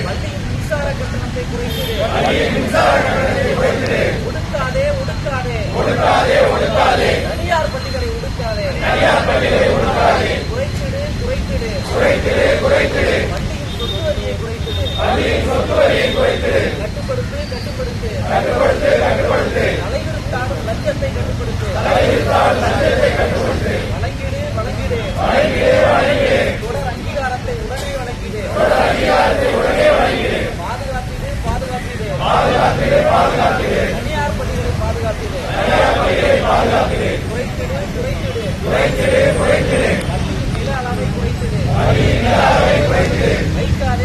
பள்ளியின் மின்சார கட்டணத்தை குறைத்திடு. ஒடுக்காதே தனியார் பள்ளிகளை ஒடுக்காதே. குறைத்திடு. பள்ளியின் சொத்து வரியை குறைத்திடு. கட்டுப்படுத்து. தலைவிரித்தாடும் லஞ்சத்தை கட்டுப்படுத்து. வழங்கிடு. தொடர் அங்கீகாரத்தை உடனே வழங்கிடு. பாதுகாத்திடு. தனியார் பள்ளிகளை பாதுகாத்திடு. குறைத்திடு. நில அளவை குறைத்திடு.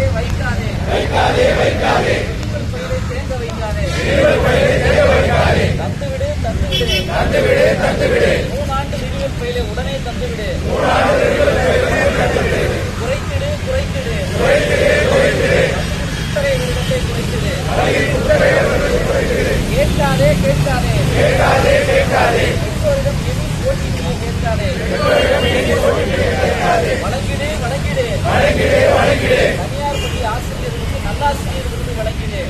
வைக்காதே. பயிரை தேங்க வைக்காதே. தந்துவிடு. 3 ஆண்டு நிலுவைப் பயிரை உடனே தந்துவிடு. குறைத்திடு. குத்தகை விகிதத்தை குறைத்திடு. கேட்காதே. பெற்றோரிடம் எதிர் போட்டியை கேட்காதே. வழங்கிடு. தனியார் பள்ளி ஆசிரியர்களுக்கு நல்லாசிரியர் விருது வழங்கிடு.